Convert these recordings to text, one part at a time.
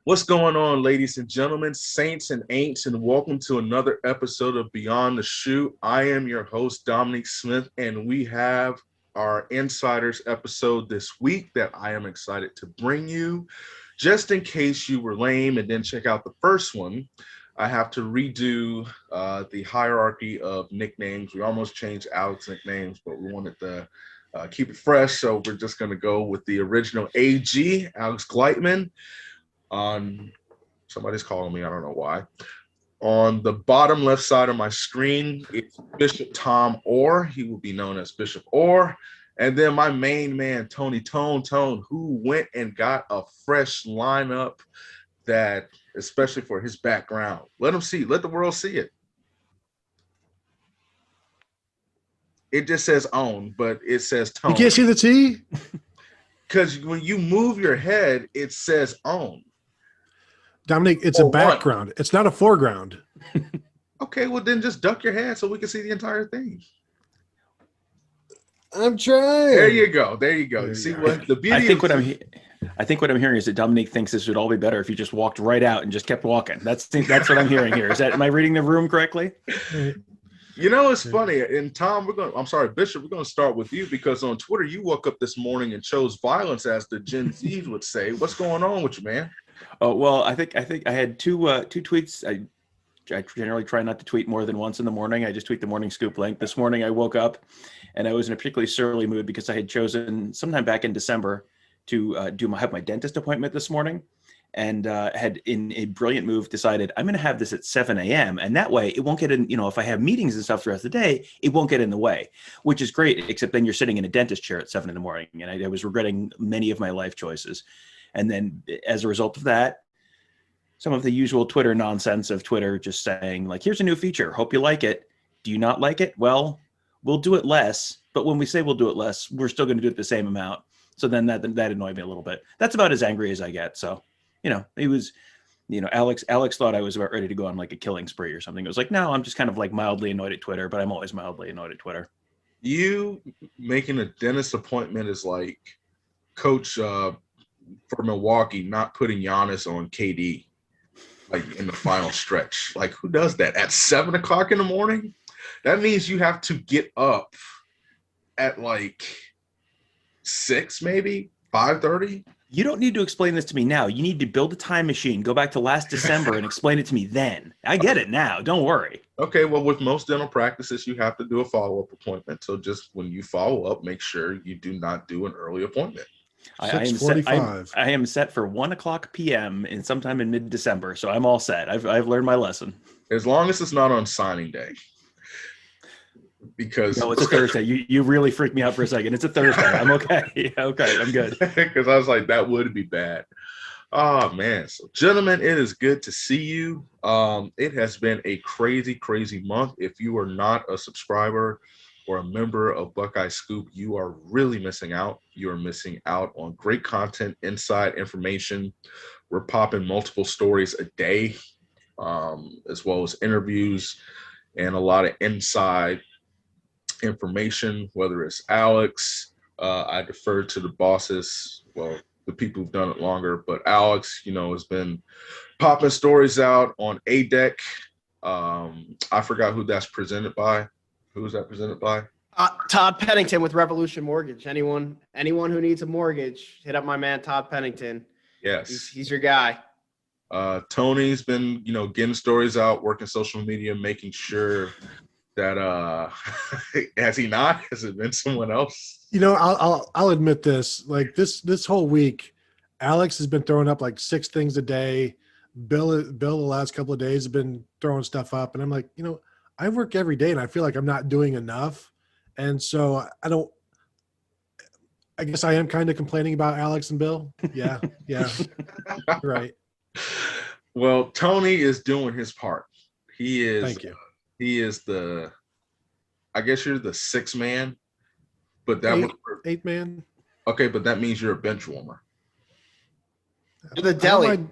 What's going on, ladies and gentlemen, saints and ain'ts, and welcome to another episode of Beyond the Shoe. I am your host, Dominic Smith, and we have our Insiders episode this week that I am excited to bring you. Just in case you were lame and didn't check out the first one, I have to redo the hierarchy of nicknames. We almost changed Alex's nicknames, but we wanted to keep it fresh, so we're just going to go with the original AG, Alex Gleitman. On somebody's calling me, I don't know why. On the bottom left side of my screen, it's Bishop Tom Orr. He will be known as Bishop Orr. And then my main man, Tony Tone, who went and got a fresh lineup that, especially for his background. Let the world see it. It just says own, but it says Tone. You can't see the T? Because when you move your head, it says own. Dominic, it's a background. It's not a foreground. Okay, well then just duck your head so we can see the entire thing. I'm trying. There you go. See what the beauty. I think what I'm hearing is that Dominic thinks this would all be better if you just walked right out and just kept walking. That's what I'm hearing here. Am I reading the room correctly? You know, it's funny. And Tom, Bishop, we're going to start with you because on Twitter you woke up this morning and chose violence, as the Gen Zs would say. What's going on with you, man? Oh, well, I think I had two tweets. I generally try not to tweet more than once in the morning. I just tweet the morning scoop link. This morning I woke up and I was in a particularly surly mood because I had chosen sometime back in December to have my dentist appointment this morning, and had, in a brilliant move, decided I'm going to have this at 7 a.m. and that way it won't get in. If I have meetings and stuff throughout the day, it won't get in the way, which is great. Except then you're sitting in a dentist chair at 7 a.m. and I was regretting many of my life choices. And then as a result of that, some of the usual Twitter nonsense of Twitter just saying, like, here's a new feature. Hope you like it. Do you not like it? Well, we'll do it less. But when we say we'll do it less, we're still going to do it the same amount. So then that annoyed me a little bit. That's about as angry as I get. So, he was, Alex thought I was about ready to go on like a killing spree or something. It was like, no, I'm just kind of like mildly annoyed at Twitter, but I'm always mildly annoyed at Twitter. You making a dentist appointment is like Coach for Milwaukee not putting Giannis on KD like in the final stretch. Like, who does that at 7 o'clock in the morning? That means you have to get up at like 6, maybe 5:30. You don't need to explain this to me now. You need to build a time machine, go back to last December and explain it to me then. I get it now. Don't worry. Okay, well, with most dental practices, you have to do a follow-up appointment. So just when you follow up, make sure you do not do an early appointment. I am set for 1:00 p.m. in sometime in mid-December, so I'm all set. I've learned my lesson. As long as it's not on signing day. Because no, it's a Thursday. You really freaked me out for a second. It's a Thursday. I'm okay. Okay, I'm good. Because I was like, that would be bad. Oh man. So gentlemen, it is good to see you. It has been a crazy month. If you are not a subscriber or a member of Buckeye Scoop, you are really missing out. You are missing out on great content, inside information. We're popping multiple stories a day, as well as interviews and a lot of inside information, whether it's Alex. I defer to the bosses, well, the people who've done it longer, but Alex, has been popping stories out on A-Deck. I forgot who that's presented by. Who is that presented by? Todd Pennington with Revolution Mortgage. Anyone who needs a mortgage, hit up my man Todd Pennington. Yes, he's your guy. Tony's been, getting stories out, working social media, making sure that has it been someone else? I'll admit this. Like this whole week, Alex has been throwing up like 6 things a day. Bill the last couple of days have been throwing stuff up, and I'm like, I work every day and I feel like I'm not doing enough. And so I guess I am kind of complaining about Alex and Bill. Yeah. Right. Well, Tony is doing his part. He is. Thank you. He is I guess you're the 6th man, but eighth man. Okay, but that means you're a bench warmer. You're the deli.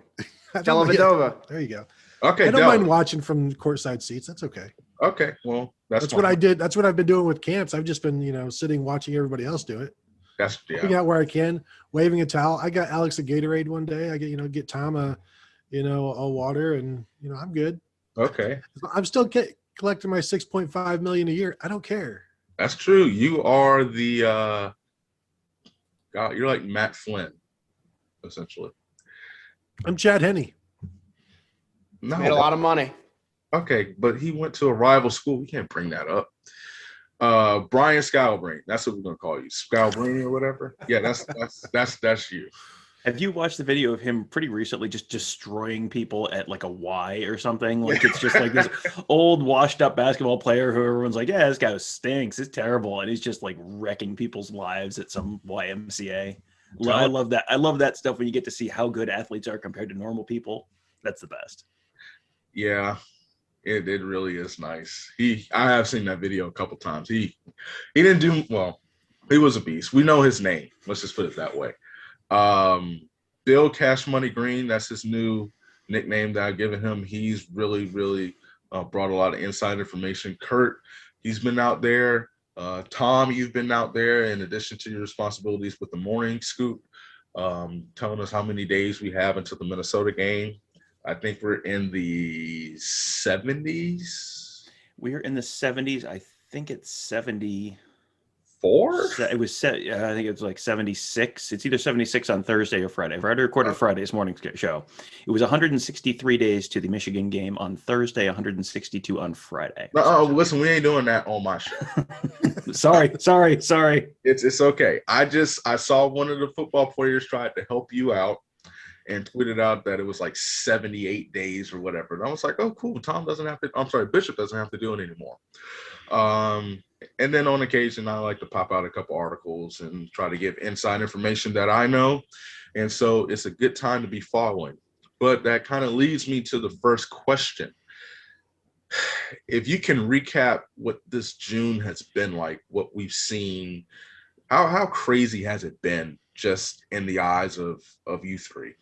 Dellavedova. There you go. Okay. I don't mind watching from courtside seats. That's okay. Okay. Well, that's what I did. That's what I've been doing with camps. I've just been, sitting watching everybody else do it. That's Looking out where I can, waving a towel. I got Alex a Gatorade one day. I get Tom a a water, and I'm good. Okay, I'm still collecting my 6.5 million a year. I don't care. that's true. You are the God, you're like Matt Flynn, essentially. I'm Chad Henne. No, Made a lot of money. okay, but he went to a rival school. We can't bring that up. Brian Scalabrine. That's what we're gonna call you, Scalabrine or whatever. Yeah, that's you. Have you watched the video of him pretty recently just destroying people at like a Y or something? Like it's just like this old washed up basketball player who everyone's like, yeah, this guy stinks. It's terrible. And he's just like wrecking people's lives at some YMCA. I love that. I love that stuff when you get to see how good athletes are compared to normal people. That's the best. Yeah, it really is nice. I have seen that video a couple times. He didn't do well. He was a beast. We know his name. Let's just put it that way. Bill Cash Money Green, that's his new nickname that I've given him. He's really brought a lot of inside information. Kurt, he's been out there. Tom, you've been out there in addition to your responsibilities with the morning scoop, telling us how many days we have until the Minnesota game. I think we're in the 70s. We're in the 70s. I think it's 74. It was I think it was like 76. It's either 76 on Thursday or Friday. Friday recorded Friday's morning show. It was 163 days to the Michigan game on Thursday, 162 on Friday. Listen, we ain't doing that on my show. Sorry. It's okay. I saw one of the football players tried to help you out and tweeted out that it was like 78 days or whatever. And I was like, oh, cool. Bishop doesn't have to do it anymore. And then on occasion, I like to pop out a couple articles and try to give inside information that I know. And so it's a good time to be following. But that kind of leads me to the first question. If you can recap what this June has been like, what we've seen, how crazy has it been just in the eyes of you three?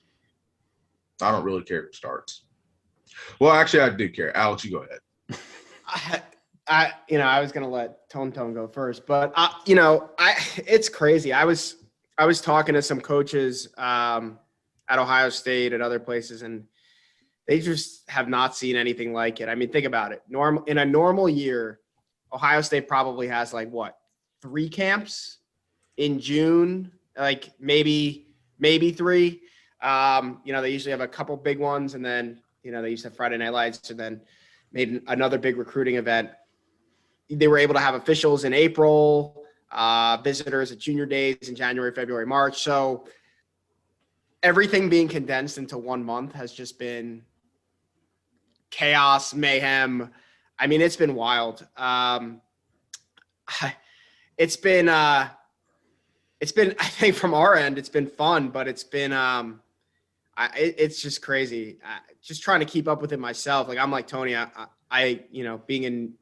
I don't really care who starts. Well, actually, I do care. Alex, you go ahead. I was gonna let Tone go first, but it's crazy. I was talking to some coaches at Ohio State and other places, and they just have not seen anything like it. I mean, think about it. In a normal year, Ohio State probably has 3 camps in June, like maybe 3. They usually have a couple big ones, and then they used to have Friday Night Lights, and then made another big recruiting event. They were able to have officials in April, visitors at junior days in January, February, March. So everything being condensed into 1 month has just been chaos, mayhem. I mean, it's been wild. It's been, I think from our end, it's been fun, but it's been, it's just crazy. Just trying to keep up with it myself. I'm like Tony, I being in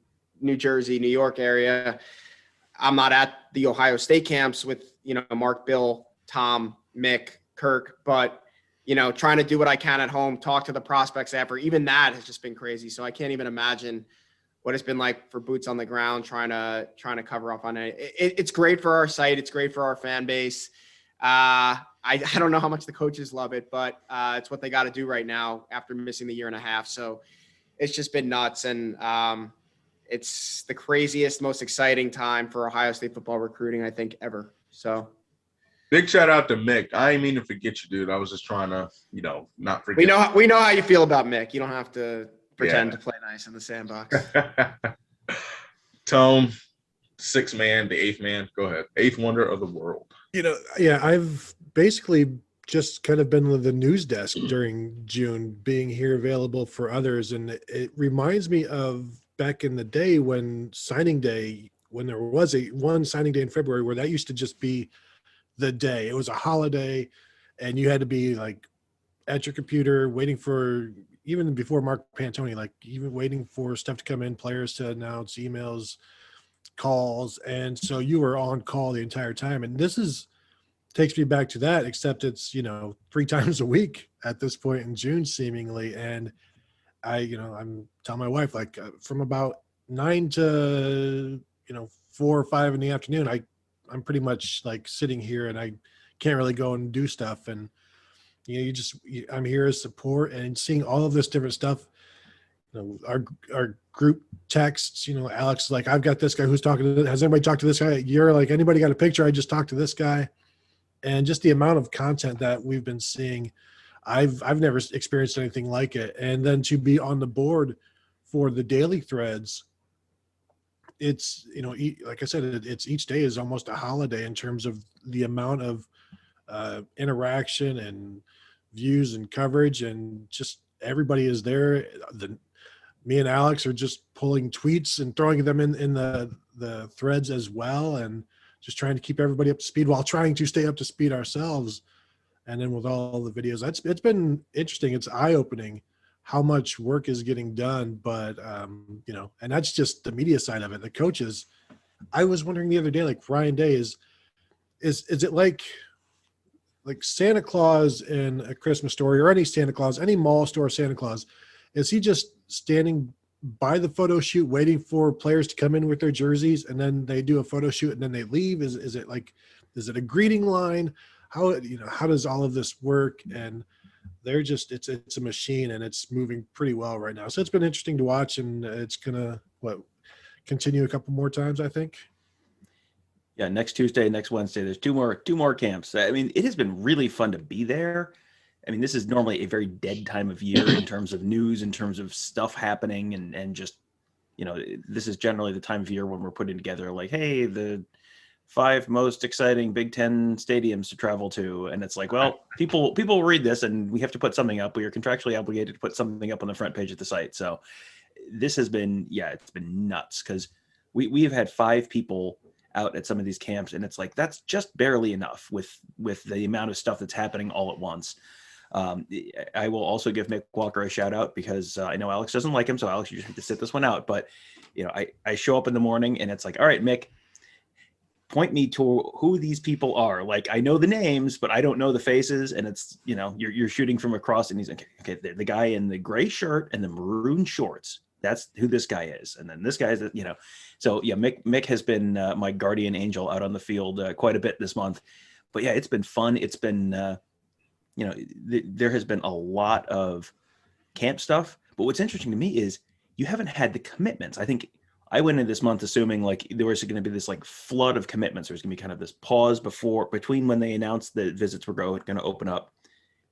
New Jersey, New York area, I'm not at the Ohio State camps with, Mark, Bill, Tom, Mick, Kirk, but, trying to do what I can at home, talk to the prospects after, even that has just been crazy. So I can't even imagine what it's been like for boots on the ground, trying to cover up on it. It's great for our site. It's great for our fan base. I don't know how much the coaches love it, but it's what they got to do right now after missing the 1.5 years. So it's just been nuts. And it's the craziest, most exciting time for Ohio State football recruiting, I think, ever. So big shout out to Mick. I didn't mean to forget you, dude. I was just trying to, not forget. We know how you feel about Mick. You don't have to pretend to play nice in the sandbox. Tone, 6th man, the 8th man. Go ahead. 8th wonder of the world. I've basically just kind of been with the news desk during June, being here available for others. And it reminds me of back in the day when signing day, when there was one signing day in February, where that used to just be the day. It was a holiday, and you had to be at your computer waiting for, even before Mark Pantoni, even waiting for stuff to come in, players to announce, emails, calls. And so you were on call the entire time. And this takes me back to that, except it's, 3 times a week at this point in June, seemingly. And I'm telling my wife, from about 9 to, 4 or 5 in the afternoon, I'm pretty much sitting here, and I can't really go and do stuff. And I'm here as support, and seeing all of this different stuff. Our group texts, Alex is like, I've got this guy who's talking to, has anybody talked to this guy? You're like, anybody got a picture? I just talked to this guy. And just the amount of content that we've been seeing, I've never experienced anything like it. And then to be on the board for the daily threads, it's, like I said, it's each day is almost a holiday in terms of the amount of interaction and views and coverage, and just everybody is there. Me and Alex are just pulling tweets and throwing them in the threads as well, and just trying to keep everybody up to speed while trying to stay up to speed ourselves. And then with all the videos, it's been interesting. It's eye-opening how much work is getting done, but and that's just the media side of it. The coaches, I was wondering the other day, like Ryan Day, is it like Santa Claus in A Christmas Story, or any Santa Claus, any mall store Santa Claus? Is he just standing by the photo shoot waiting for players to come in with their jerseys, and then they do a photo shoot and then they leave? Is it a greeting line? How does all of this work? And they're just, it's a machine, and it's moving pretty well right now. So it's been interesting to watch, and it's gonna continue a couple more times, I think. Yeah, next Tuesday, next Wednesday, there's two more camps. I mean, it has been really fun to be there. I mean, this is normally a very dead time of year in terms of news, in terms of stuff happening, and just, this is generally the time of year when we're putting together, like, hey, the 5 most exciting Big Ten stadiums to travel to. And it's like, well, people will read this, and we have to put something up. We are contractually obligated to put something up on the front page of the site. So this has been, it's been nuts, because we have had 5 people out at some of these camps, and it's like, that's just barely enough with the amount of stuff that's happening all at once. I will also give Mick Walker a shout out, because I know Alex doesn't like him. So Alex, you just have to sit this one out. But, I show up in the morning, and it's like, all right, Mick, point me to who these people are. Like, I know the names, but I don't know the faces. And it's, you're shooting from across, and he's like, okay, the guy in the gray shirt and the maroon shorts, that's who this guy is. And then this guy is, so yeah, Mick has been my guardian angel out on the field quite a bit this month. But yeah, it's been fun. It's been, there has been a lot of camp stuff. But what's interesting to me is you haven't had the commitments. I think I went in this month assuming like there was going to be this like flood of commitments. There's going to be kind of this pause between when they announced the visits were going to open up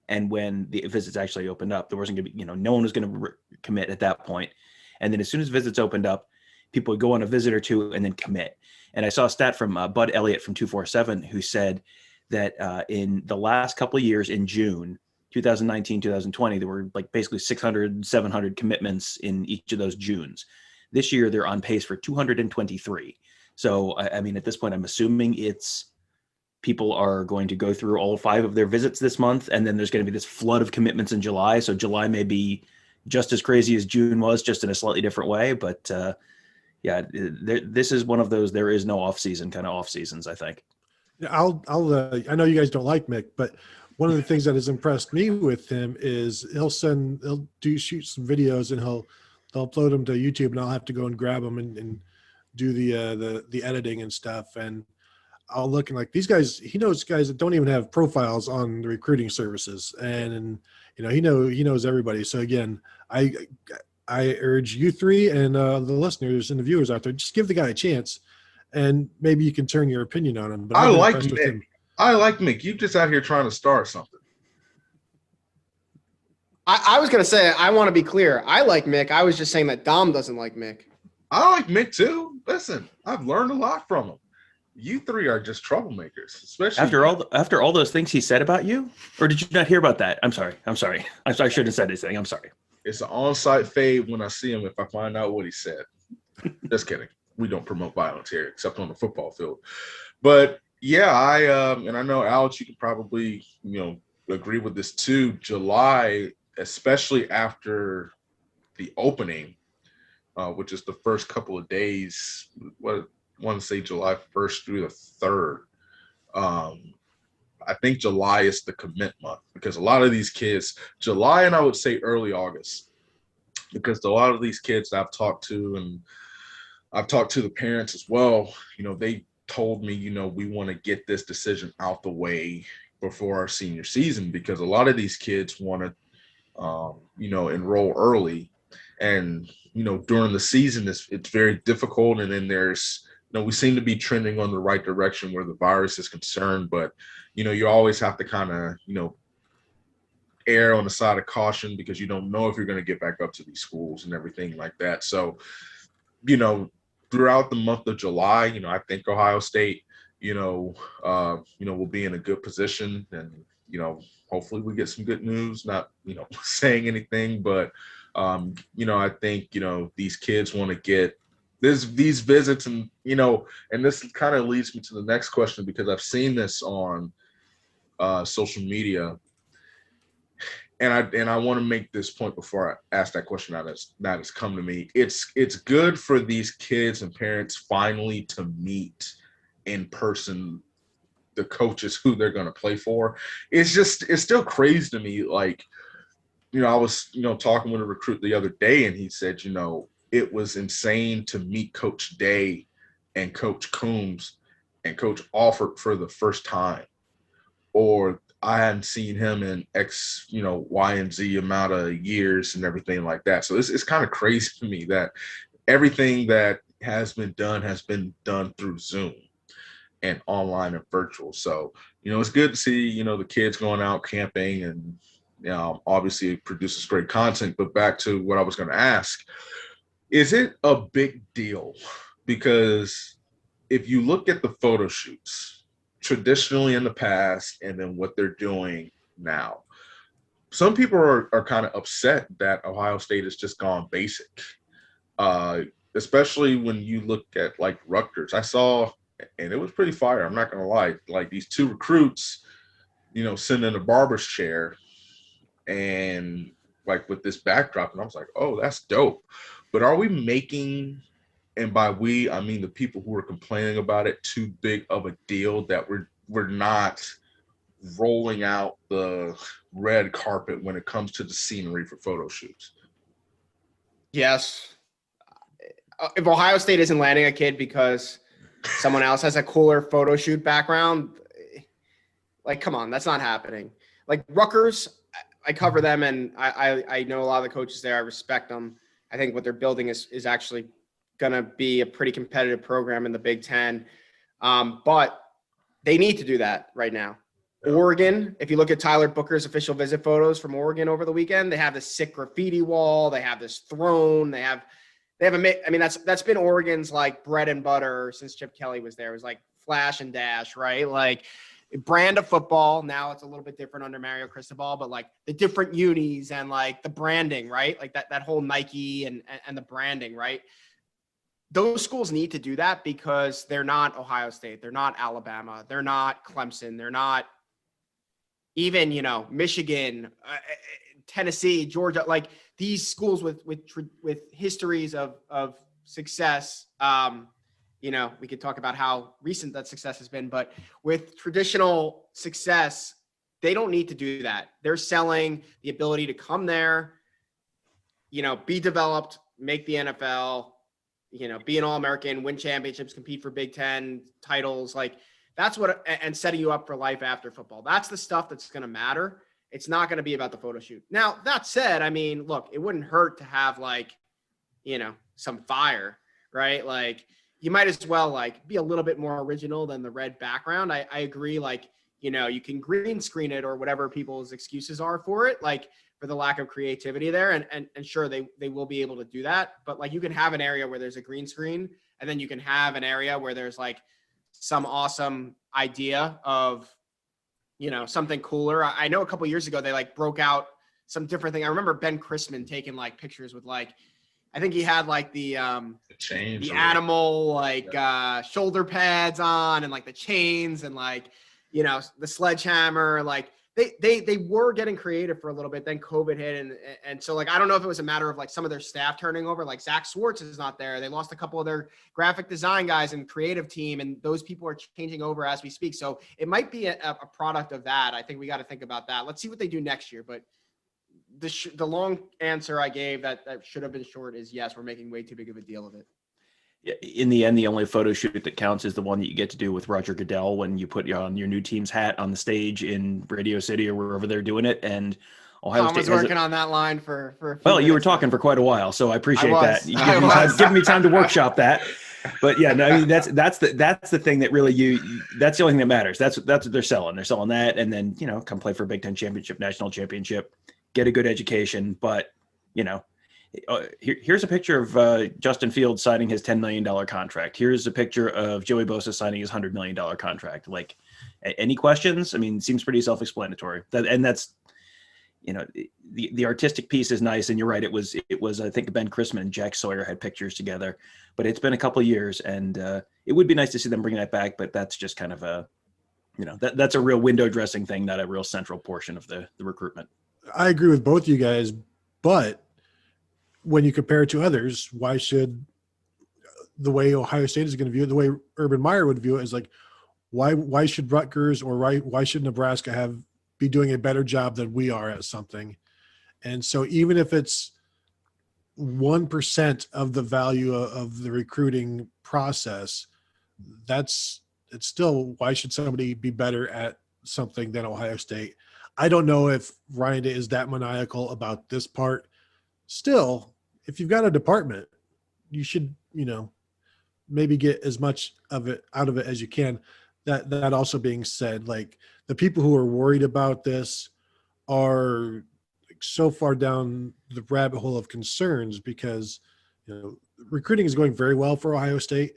and when the visits actually opened up. There wasn't going to be, no one was going to commit at that point. And then as soon as visits opened up, people would go on a visit or two and then commit. And I saw a stat from Bud Elliott from 247 who said that in the last couple of years in June, 2019, 2020, there were like basically 600, 700 commitments in each of those Junes. This year, they're on pace for 223. So, I mean, at this point, I'm assuming people are going to go through all 5 of their visits this month, and then there's going to be this flood of commitments in July. So July may be just as crazy as June was, just in a slightly different way. But this is one of those there is no off season kind of off seasons, I think. I know you guys don't like Mick, but one of the things that has impressed me with him is he'll shoot some videos, and they'll upload them to YouTube, and I'll have to go and grab them and do the editing and stuff. And I'll look and like these guys, he knows guys that don't even have profiles on the recruiting services, and he knows everybody. So again, I urge you 3 and the listeners and the viewers out there, just give the guy a chance, and maybe you can turn your opinion on him. But I like Mick. I like Mick. You just out here trying to start something. I was going to say, I want to be clear. I like Mick. I was just saying that Dom doesn't like Mick. I like Mick too. Listen, I've learned a lot from him. You 3 are just troublemakers, especially after all those things he said about you. Or did you not hear about that? I'm sorry. I shouldn't have said anything. I'm sorry. It's an on-site fade when I see him if I find out what he said. Just kidding. We don't promote violence here except on the football field. But yeah, I know Alex, you can probably agree with this too. July, especially after the opening, which is the first couple of days, I want to say July 1st through the 3rd. I think July is the commit month because a lot of these kids, July and I would say early August, because a lot of these kids I've talked to, and I've talked to the parents as well, they told me, we want to get this decision out the way, before our senior season, because a lot of these kids want to, enroll early, and during the season it's very difficult. And then there's, we seem to be trending on the right direction where the virus is concerned, but you always have to kind of err on the side of caution, because you don't know if you're going to get back up to these schools and everything like that. So throughout the month of July, I think Ohio State, will be in a good position, and hopefully we get some good news. Not saying anything, but I think these kids want to get these visits, and and this kind of leads me to the next question, because I've seen this on social media, and I want to make this point before I ask that question that has come to me. It's good for these kids and parents finally to meet in person the coaches who they're going to play for. It's still crazy to me. Like, I was, talking with a recruit the other day, and he said, it was insane to meet Coach Day and Coach Coombs and Coach Alford for the first time. Or I hadn't seen him in X, Y and Z amount of years and everything like that. So it's kind of crazy to me that everything that has been done through Zoom and online and virtual. So, it's good to see, the kids going out camping, and obviously it produces great content. But back to what I was going to ask, is it a big deal? Because if you look at the photo shoots traditionally in the past and then what they're doing now, some people are kind of upset that Ohio State has just gone basic, especially when you look at like Rutgers. I saw, and it was pretty fire, I'm not going to lie, like these two recruits, sitting in a barber's chair and like with this backdrop, and I was like, oh, that's dope. But are we making, and by we, I mean the people who are complaining about it, too big of a deal that we're not rolling out the red carpet when it comes to the scenery for photo shoots? Yes. If Ohio State isn't landing a kid because someone else has a cooler photo shoot background, like, come on, that's not happening. Like Rutgers, I cover them, and I know a lot of the coaches there. I respect them. I think what they're building is actually going to be a pretty competitive program in the Big Ten. But they need to do that right now. Yeah. Oregon, if you look at Tyler Booker's official visit photos from Oregon over the weekend, they have this sick graffiti wall. They have this throne. They have I mean, that's been Oregon's like bread and butter since Chip Kelly was there. It was like flash and dash, right? Like brand of football. Now it's a little bit different under Mario Cristobal, but like the different unis and like the branding, right? Like that whole Nike and the branding, right? Those schools need to do that because they're not Ohio State. They're not Alabama. They're not Clemson. They're not even, Michigan, Tennessee, Georgia, like these schools with histories of success. We could talk about how recent that success has been, but with traditional success, they don't need to do that. They're selling the ability to come there, be developed, make the NFL, be an All-American, win championships, compete for Big Ten titles. Like that's what, and setting you up for life after football. That's the stuff that's going to matter. It's not going to be about the photo shoot. Now, that said, I mean, look, it wouldn't hurt to have like, some fire, right? Like you might as well like be a little bit more original than the red background. I agree. Like, you can green screen it or whatever people's excuses are for it, like for the lack of creativity there. And sure, they will be able to do that. But like you can have an area where there's a green screen, and then you can have an area where there's like some awesome idea of, something cooler. I know a couple of years ago, they like broke out some different thing. I remember Ben Chrisman taking like pictures with like, I think he had like the animal, like shoulder pads on and like the chains and like, the sledgehammer, like they were getting creative for a little bit. Then COVID hit. And so like, I don't know if it was a matter of like some of their staff turning over, like Zach Swartz is not there. They lost a couple of their graphic design guys and creative team. And those people are changing over as we speak. So it might be a product of that. I think we got to think about that. Let's see what they do next year. But the long answer I gave that should have been short is yes, we're making way too big of a deal of it. in the end, the only photo shoot that counts is the one that you get to do with Roger Goodell when you put on your new team's hat on the stage in Radio City or wherever they're doing it. And Ohio Tom State was working on that line for a few well, you were minutes talking now. for quite a while, so I appreciate that. You I was. giving me time to workshop that. But yeah, no, I mean that's the thing that really that's the only thing that matters. That's what they're selling. They're selling that, and then come play for a Big Ten championship, national championship, get a good education. But here's a picture of Justin Fields signing his $10 million contract. Here's a picture of Joey Bosa signing his $100 million contract. Like, any questions? I mean, it seems pretty self-explanatory. That's the artistic piece is nice, and you're right. It was I think Ben Chrisman and Jack Sawyer had pictures together, but it's been a couple of years, and it would be nice to see them bring that back. But that's just kind of a that's a real window dressing thing, not a real central portion of the recruitment. I agree with both you guys, but when you compare it to others, why should the way Ohio State is going to view it, the way Urban Meyer would view it, is like, why should Rutgers or why should Nebraska be doing a better job than we are at something? And so even if it's 1% of the value of the recruiting process, it's still, why should somebody be better at something than Ohio State? I don't know if Ryan is that maniacal about this part. Still, if you've got a department, you should, maybe get as much of it out of it as you can. That also being said, like, the people who are worried about this are so far down the rabbit hole of concerns because, recruiting is going very well for Ohio State.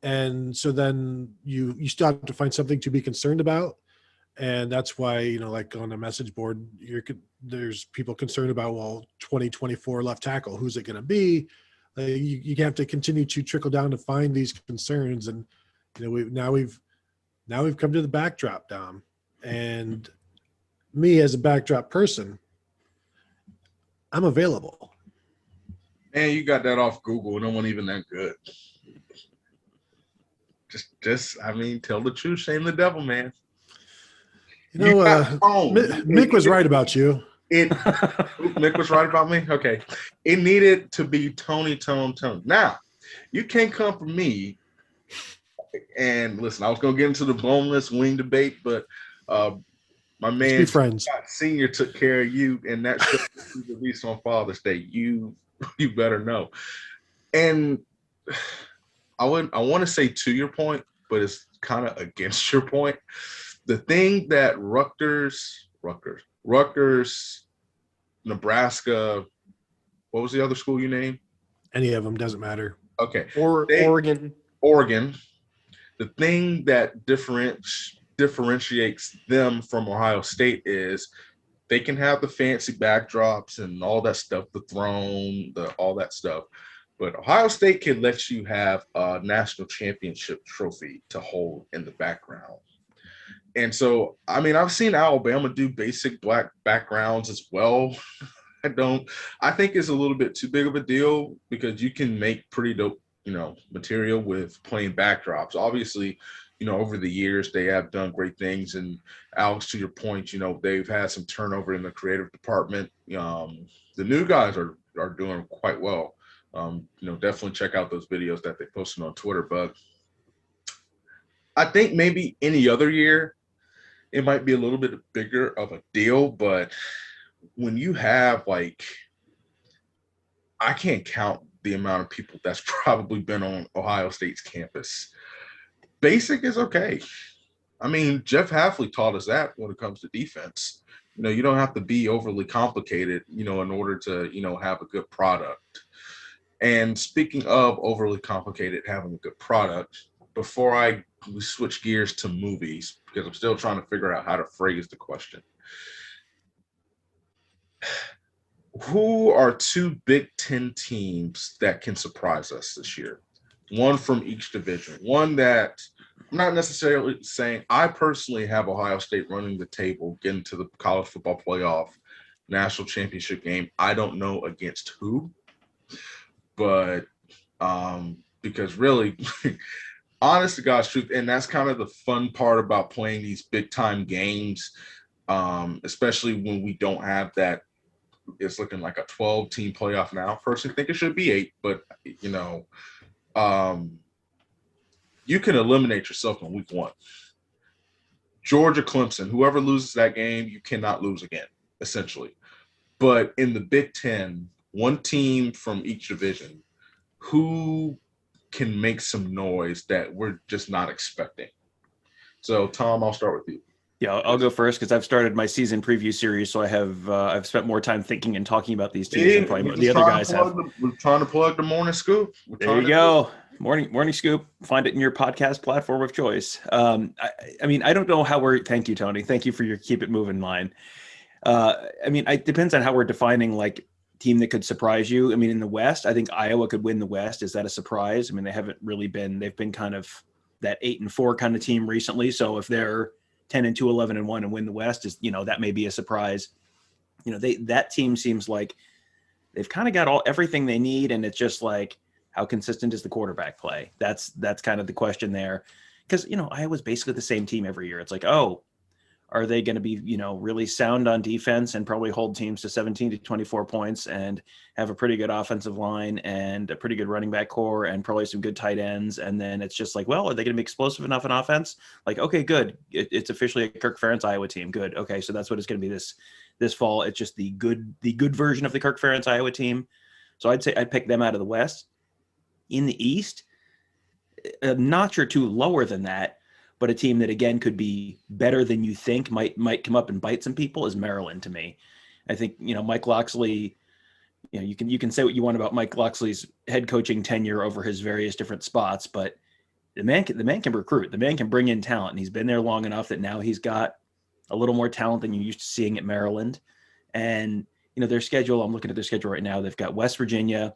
And so then you still have to find something to be concerned about. And that's why, like on a message board, there's people concerned about, 2024 left tackle, who's it going to be? You have to continue to trickle down to find these concerns. And, we've come to the backdrop, Dom. And me as a backdrop person, I'm available. Man, you got that off Google. No one even that good. Tell the truth, shame the devil, man. Mick was right about you. Mick was right about me? Okay. It needed to be Tony. Now, you can't come for me. And listen, I was going to get into the boneless wing debate, but my man Scott Sr. took care of you, and that show was released on Father's Day. You better know. And I want to say to your point, but it's kind of against your point. The thing that Rutgers, Nebraska, what was the other school you named? Any of them, doesn't matter. Okay. Oregon. The thing that differentiates them from Ohio State is they can have the fancy backdrops and all that stuff, the throne, all that stuff. But Ohio State can let you have a national championship trophy to hold in the background. And so, I've seen Alabama do basic black backgrounds as well. I think it's a little bit too big of a deal because you can make pretty dope, material with plain backdrops. Obviously, over the years, they have done great things. And Alex, to your point, they've had some turnover in the creative department. The new guys are doing quite well. Definitely check out those videos that they posted on Twitter. But I think maybe any other year, it might be a little bit bigger of a deal. But when you have, I can't count the amount of people that's probably been on Ohio State's campus. Basic is okay. Jeff Hafley taught us that when it comes to defense. You don't have to be overly complicated, in order to, have a good product. And speaking of overly complicated, having a good product, before we switch gears to movies, because I'm still trying to figure out how to phrase the question. Who are two Big Ten teams that can surprise us this year? One from each division. One that I'm not necessarily saying, I personally have Ohio State running the table, getting to the college football playoff, national championship game. I don't know against who, but because really, honest to God's truth, and that's kind of the fun part about playing these big time games, especially when we don't have that. It's looking like a 12-team playoff now. Personally, think it should be 8, but you can eliminate yourself in week 1. Georgia, Clemson, whoever loses that game, you cannot lose again, essentially. But in the Big Ten, one team from each division, who can make some noise that we're just not expecting? So, Tom, I'll start with you. Yeah, I'll go first because I've started my season preview series, so I've spent more time thinking and talking about these teams than probably the other guys have. We're trying to plug the morning scoop. There you go. Morning scoop. Find it in your podcast platform of choice. I mean, I don't know how we're. Thank you, Tony. Thank you for your keep it moving line. I mean, it depends on how we're defining like team that could surprise you. I mean, in the West, I think Iowa could win the West. Is that a surprise? I mean, they haven't really been. They've been kind of that 8-4 kind of team recently. So if they're 10-2, 11-1, and win the West, is that may be a surprise. That team seems like they've kind of got everything they need, and it's just like, how consistent is the quarterback play? That's kind of the question there, because Iowa's basically the same team every year. It's like, oh, are they going to be really sound on defense and probably hold teams to 17 to 24 points and have a pretty good offensive line and a pretty good running back core and probably some good tight ends? And then it's just like, well, are they going to be explosive enough in offense? Like, okay, good. It's officially a Kirk Ferentz Iowa team. Good. Okay, so that's what it's going to be this fall. It's just the good version of the Kirk Ferentz Iowa team. So I'd say I'd pick them out of the West. In the East, a notch or two lower than that, but a team that again could be better than you think might come up and bite some people is Maryland to me. I think Mike Locksley. You can say what you want about Mike Locksley's head coaching tenure over his various different spots, but the man can recruit. The man can bring in talent, and he's been there long enough that now he's got a little more talent than you're used to seeing at Maryland. And their schedule. I'm looking at their schedule right now. They've got West Virginia,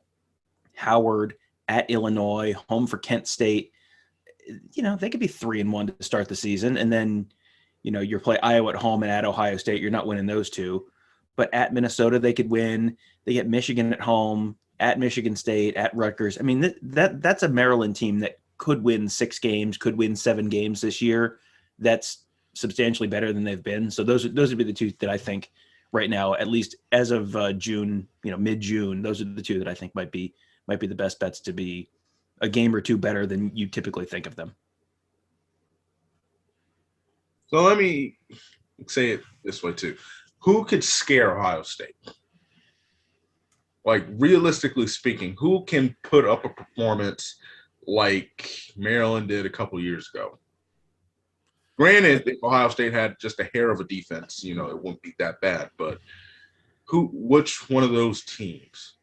Howard, at Illinois, home for Kent State. They could be 3-1 to start the season. And then, you're play Iowa at home and at Ohio State. You're not winning those two. But at Minnesota, they could win. They get Michigan at home, at Michigan State, at Rutgers. I mean, that's a Maryland team that could win 6 games, could win 7 games this year. That's substantially better than they've been. So those would be the two that I think right now, at least as of June, mid-June, those are the two that I think might be the best bets to be a game or two better than you typically think of them. So let me say it this way too. Who could scare Ohio State? Like, realistically speaking, who can put up a performance like Maryland did a couple years ago? Granted, if Ohio State had just a hair of a defense, it wouldn't be that bad. But which one of those teams?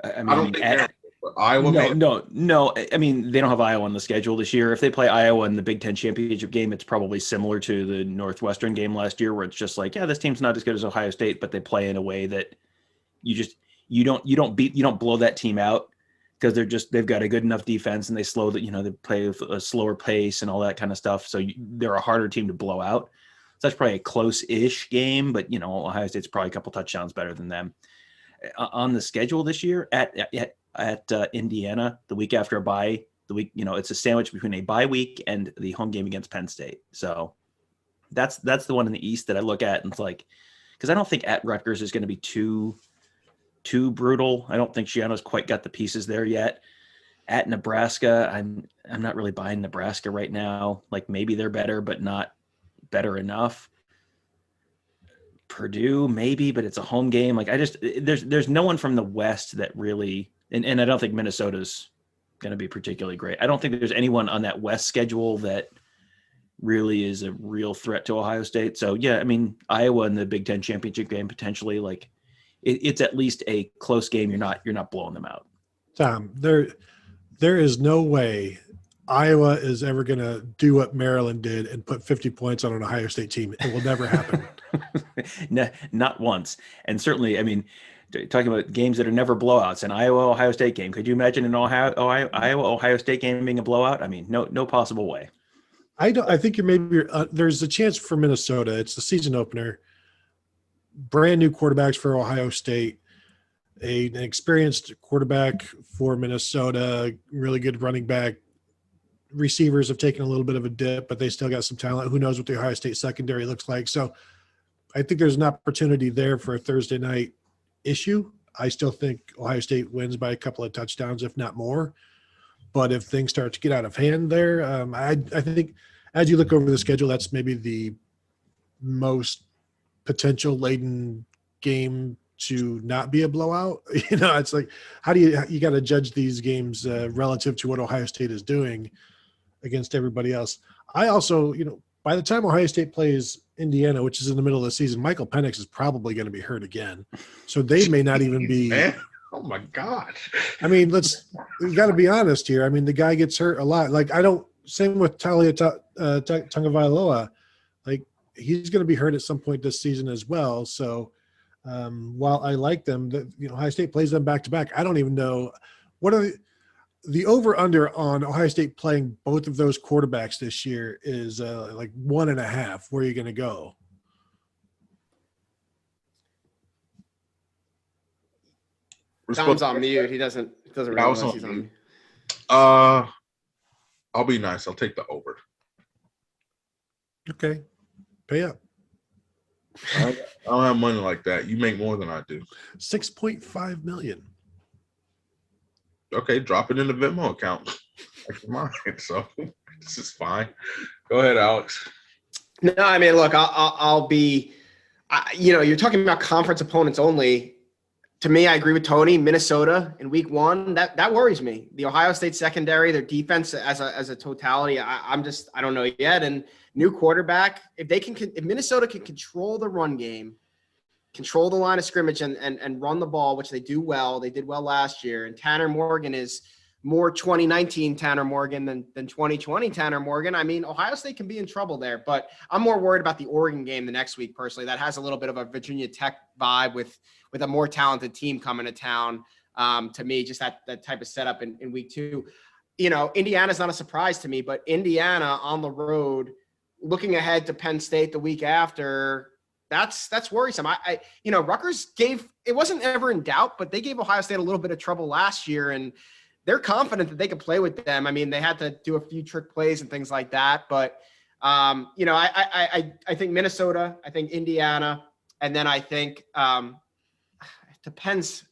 I mean, I don't think Iowa. No. I mean, they don't have Iowa on the schedule this year. If they play Iowa in the Big Ten championship game, it's probably similar to the Northwestern game last year, where it's just like, yeah, this team's not as good as Ohio State, but they play in a way that you don't blow that team out, because they've got a good enough defense, and they they play with a slower pace and all that kind of stuff. So they're a harder team to blow out. So that's probably a close-ish game, but Ohio State's probably a couple touchdowns better than them. On the schedule this year at Indiana, the week after a bye, it's a sandwich between a bye week and the home game against Penn State. So that's the one in the East that I look at, and it's like, because I don't think at Rutgers is going to be too brutal. I don't think Shiano's quite got the pieces there yet. At Nebraska, I'm not really buying Nebraska right now. Like, maybe they're better, but not better enough. Purdue, maybe, but it's a home game. Like, there's no one from the West that really, and I don't think Minnesota's going to be particularly great. I don't think there's anyone on that West schedule that really is a real threat to Ohio State. So yeah, I mean, Iowa in the Big Ten championship game, potentially, like, it's at least a close game. You're not blowing them out. Tom, there is no way Iowa is ever going to do what Maryland did and put 50 points on an Ohio State team. It will never happen. No, not once. And certainly, I mean, talking about games that are never blowouts, an Iowa-Ohio State game. Could you imagine an Iowa-Ohio State game being a blowout? I mean, no possible way. I think there's a chance for Minnesota. It's the season opener. Brand new quarterbacks for Ohio State. An experienced quarterback for Minnesota. Really good running back. Receivers have taken a little bit of a dip, but they still got some talent. Who knows what the Ohio State secondary looks like? So I think there's an opportunity there for a Thursday night issue. I still think Ohio State wins by a couple of touchdowns, if not more. But if things start to get out of hand there, I think as you look over the schedule, that's maybe the most potential laden game to not be a blowout. It's like, how do you got to judge these games relative to what Ohio State is doing against everybody else. I also, by the time Ohio State plays Indiana, which is in the middle of the season, Michael Penix is probably going to be hurt again. So they may not even be. Man. Oh my God. I mean, we got to be honest here. I mean, the guy gets hurt a lot. Like, same with Talia Tagovailoa. Like, he's going to be hurt at some point this season as well. So while I like them, Ohio State plays them back to back. I don't even know what are the over under on Ohio State playing both of those quarterbacks this year is like 1.5. Where are you going to go? Tom's on mute. He doesn't realize he's on mute. I'll be nice. I'll take the over. Okay. Pay up. I don't have money like that. You make more than I do. $6.5 million. Okay, drop it in the Venmo account. Like mine. So this is fine. Go ahead, Alex. No, I mean, look, I'll be. You're talking about conference opponents only. To me, I agree with Tony. Minnesota in week 1, that worries me. The Ohio State secondary, their defense as a totality, I don't know yet. And new quarterback, if Minnesota can control the run game, control the line of scrimmage and run the ball, which they do well. They did well last year. And Tanner Morgan is more 2019 Tanner Morgan than 2020 Tanner Morgan. I mean, Ohio State can be in trouble there, but I'm more worried about the Oregon game the next week personally. That has a little bit of a Virginia Tech vibe with a more talented team coming to town. To me, just that type of setup in week 2. Indiana's not a surprise to me, but Indiana on the road, looking ahead to Penn State the week after, that's worrisome. Rutgers it wasn't ever in doubt, but they gave Ohio State a little bit of trouble last year, and they're confident that they could play with them. I mean, they had to do a few trick plays and things like that, but I think Minnesota, I think Indiana, and then I think it depends.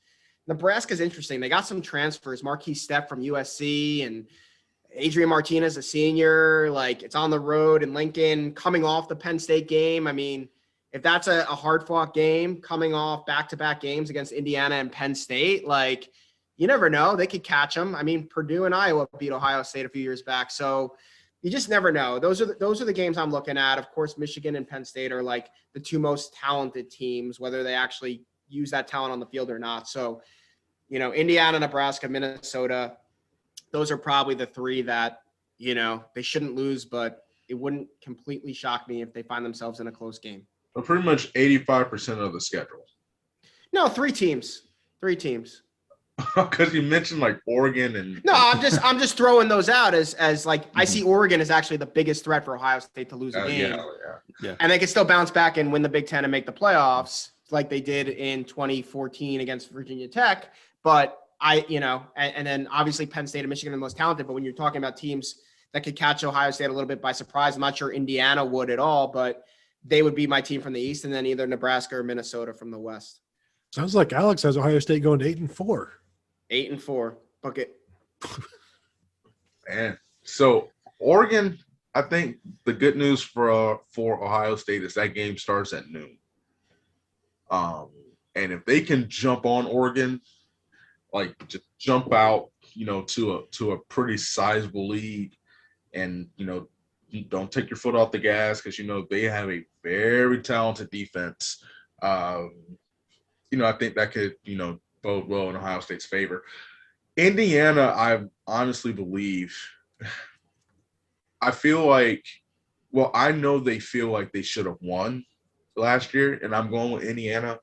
Nebraska's interesting. They got some transfers, Marquise Stepp from USC and Adrian Martinez, a senior. Like, it's on the road in Lincoln, coming off the Penn State game. I mean, if that's a hard-fought game, coming off back-to-back games against Indiana and Penn State, like, you never know. They could catch them. I mean, Purdue and Iowa beat Ohio State a few years back, so you just never know. Those are the games I'm looking at. Of course, Michigan and Penn State are like the two most talented teams, whether they actually use that talent on the field or not. So, Indiana, Nebraska, Minnesota, those are probably the 3 that, they shouldn't lose, but it wouldn't completely shock me if they find themselves in a close game. So pretty much 85% of the schedule. No, 3 teams. 3 teams. Because you mentioned like Oregon and no, I'm just throwing those out as like I see Oregon as actually the biggest threat for Ohio State to lose a game. Yeah. And they can still bounce back and win the Big Ten and make the playoffs like they did in 2014 against Virginia Tech. But and then obviously Penn State and Michigan are the most talented. But when you're talking about teams that could catch Ohio State a little bit by surprise, I'm not sure Indiana would at all, but they would be my team from the East, and then either Nebraska or Minnesota from the West. Sounds like Alex has Ohio State going to 8-4. 8-4. Bucket. Man. So Oregon, I think the good news for Ohio State is that game starts at noon. And if they can jump on Oregon, like just jump out, to a pretty sizable lead, and you don't take your foot off the gas because they have a very talented defense. I think that could bode well in Ohio State's favor. Indiana, I honestly believe. I feel like, I know they feel like they should have won last year, and I'm going with Indiana.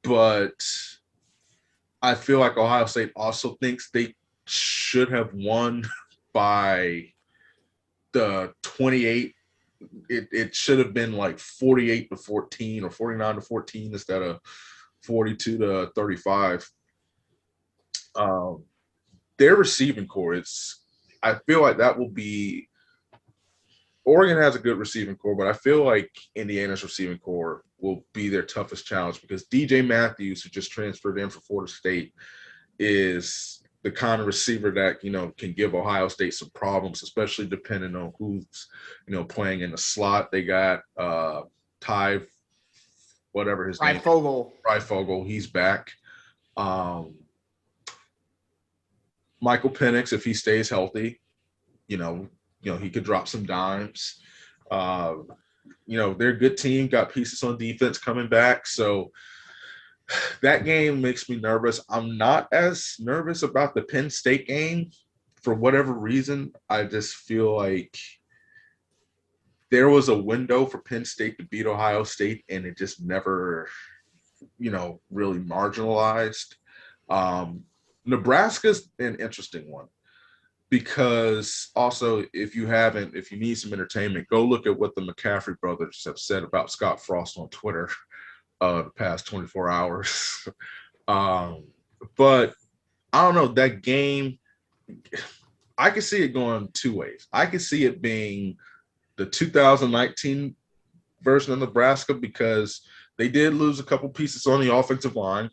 But I feel like Ohio State also thinks they should have won by the 28. It should have been like 48-14 or 49-14 instead of 42-35. Their receiving core, I feel like that will be. Oregon has a good receiving core, but I feel like Indiana's receiving core will be their toughest challenge because DJ Matthews, who just transferred in for Florida State, is the kind of receiver that, can give Ohio State some problems, especially depending on who's, playing in the slot. They got Ty, whatever his name is. Freifogel, he's back. Michael Penix, if he stays healthy, he could drop some dimes. They're a good team, got pieces on defense coming back. So that game makes me nervous. I'm not as nervous about the Penn State game for whatever reason. I just feel like there was a window for Penn State to beat Ohio State, and it just never, really marginalized. Nebraska's an interesting one because also if you need some entertainment, go look at what the McCaffrey brothers have said about Scott Frost on Twitter the past 24 hours. But I don't know, that game, I can see it going two ways. I can see it being the 2019 version of Nebraska because they did lose a couple pieces on the offensive line,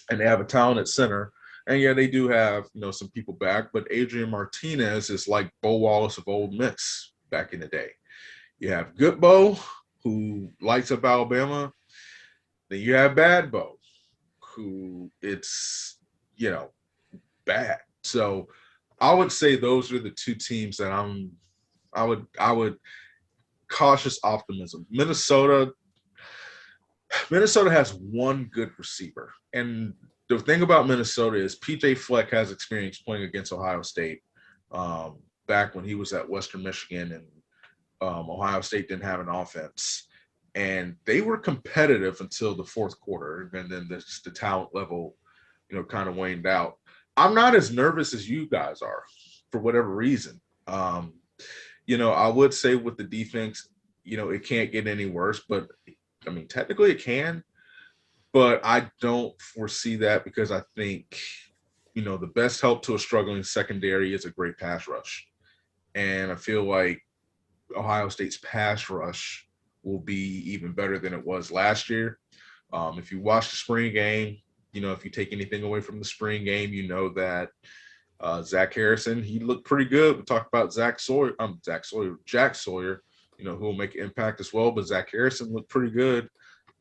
and they have a talented center. And yeah, they do have, some people back, but Adrian Martinez is like Bo Wallace of Ole Miss back in the day. You have good Bo, who lights up Alabama. Then you have bad Bo, who it's, bad. So I would say those are the two teams that I would cautious optimism. Minnesota has one good receiver. And the thing about Minnesota is PJ Fleck has experience playing against Ohio State back when he was at Western Michigan, and Ohio State didn't have an offense. And they were competitive until the fourth quarter, and then the talent level, kind of waned out. I'm not as nervous as you guys are for whatever reason. I would say with the defense, it can't get any worse, but I mean, technically it can, but I don't foresee that because I think, the best help to a struggling secondary is a great pass rush. And I feel like Ohio State's pass rush will be even better than it was last year. If you watch the spring game, if you take anything away from the spring game, that Zach Harrison, he looked pretty good. We talked about Jack Sawyer, who will make an impact as well. But Zach Harrison looked pretty good.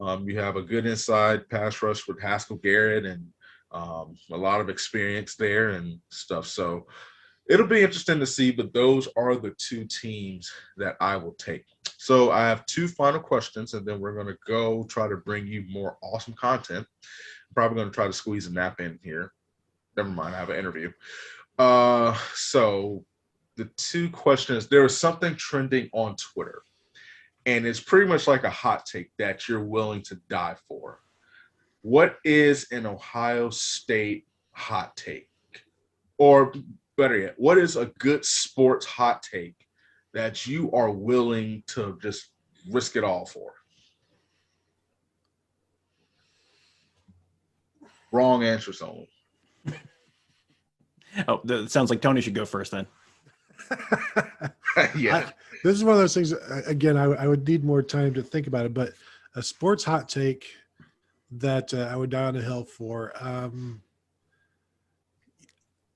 You have a good inside pass rush with Haskell Garrett and a lot of experience there and stuff. So it'll be interesting to see, but those are the two teams that I will take. So I have two final questions, and then we're going to go try to bring you more awesome content. I'm probably going to try to squeeze a nap in here. Never mind, I have an interview. So the two questions, there was something trending on Twitter, and it's pretty much like a hot take that you're willing to die for. What is an Ohio State hot take? Or better yet, what is a good sports hot take that you are willing to just risk it all for? Wrong answers only. Oh, it sounds like Tony should go first then. Yeah. This is one of those things, again, I would need more time to think about it, but a sports hot take that I would die on a hill for.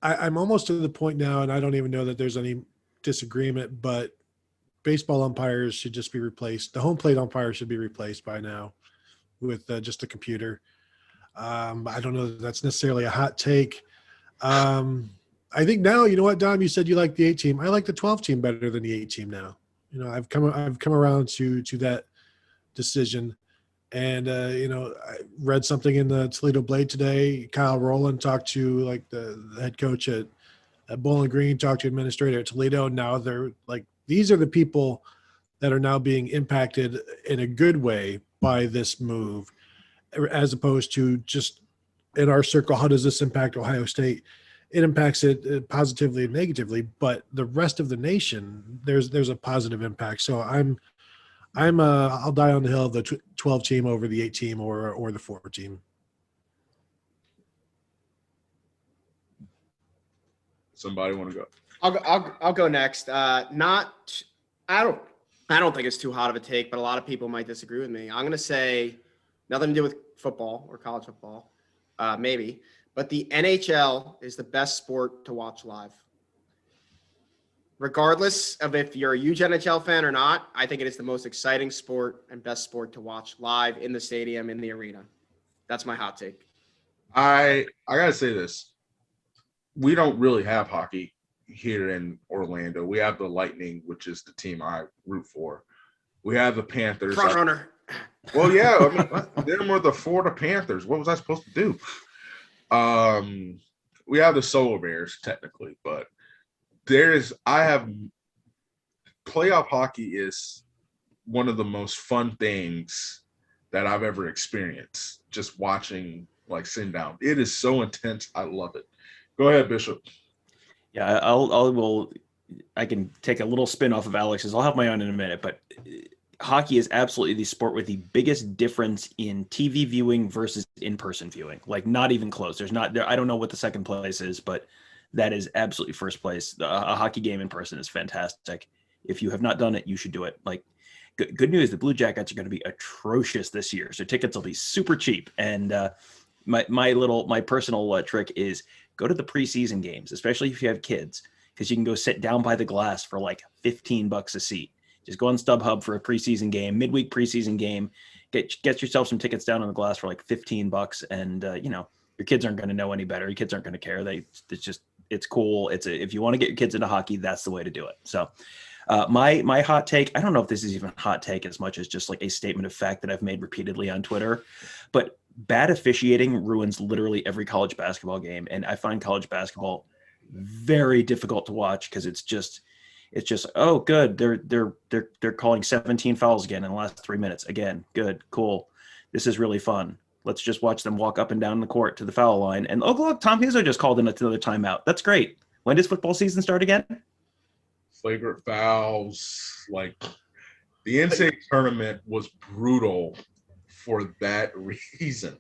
I'm almost to the point now, and I don't even know that there's any disagreement, but baseball umpires should just be replaced. The home plate umpire should be replaced by now with just a computer. I don't know that that's necessarily a hot take. I think now, you know what, Dom, you said you like the 8 team. I like the 12 team better than the 8 team now. I've come around to that decision. And, I read something in the Toledo Blade today. Kyle Rowland talked to like the head coach at Bowling Green, talked to administrator at Toledo. Now they're like, these are the people that are now being impacted in a good way by this move, as opposed to just in our circle, how does this impact Ohio State? It impacts it positively and negatively, but the rest of the nation, there's a positive impact. So I'll die on the hill of the 12 team over the 8 team or the 4 team. Somebody want to go? I'll go next. I don't think it's too hot of a take, but a lot of people might disagree with me. I'm going to say nothing to do with football or college football, maybe, but the NHL is the best sport to watch live. Regardless of if you're a huge NHL fan or not, I think it is the most exciting sport and best sport to watch live in the stadium, in the arena. That's my hot take. I gotta say this. We don't really have hockey here in Orlando. We have the Lightning, which is the team I root for. We have the Panthers. Front runner. Well, yeah, I mean, them were the Florida Panthers. What was I supposed to do? We have the Solar Bears technically, but playoff hockey is one of the most fun things that I've ever experienced. Just watching, like, sitting down. It is so intense. I love it. Go ahead, Bishop. Yeah, I can take a little spin off of Alex's. I'll have my own in a minute, but hockey is absolutely the sport with the biggest difference in TV viewing versus in-person viewing. Like, not even close. I don't know what the second place is, but that is absolutely first place. A hockey game in person is fantastic. If you have not done it, you should do it. Like, good news, the Blue Jackets are going to be atrocious this year, so tickets will be super cheap. And my personal trick is go to the preseason games, especially if you have kids, because you can go sit down by the glass for like $15 a seat. Just go on StubHub for a preseason game, midweek preseason game, get yourself some tickets down on the glass for like $15, and your kids aren't going to know any better. Your kids aren't going to care. It's cool. If you want to get your kids into hockey, that's the way to do it. So my hot take, I don't know if this is even a hot take as much as just like a statement of fact that I've made repeatedly on Twitter, but bad officiating ruins literally every college basketball game. And I find college basketball very difficult to watch because it's just, oh, good. They're calling 17 fouls again in the last 3 minutes. Again, good, cool. This is really fun. Let's just watch them walk up and down the court to the foul line. And oh, look, Tom Izzo just called in another timeout. That's great. When does football season start again? Flagrant fouls. Like, the NCAA tournament was brutal for that reason.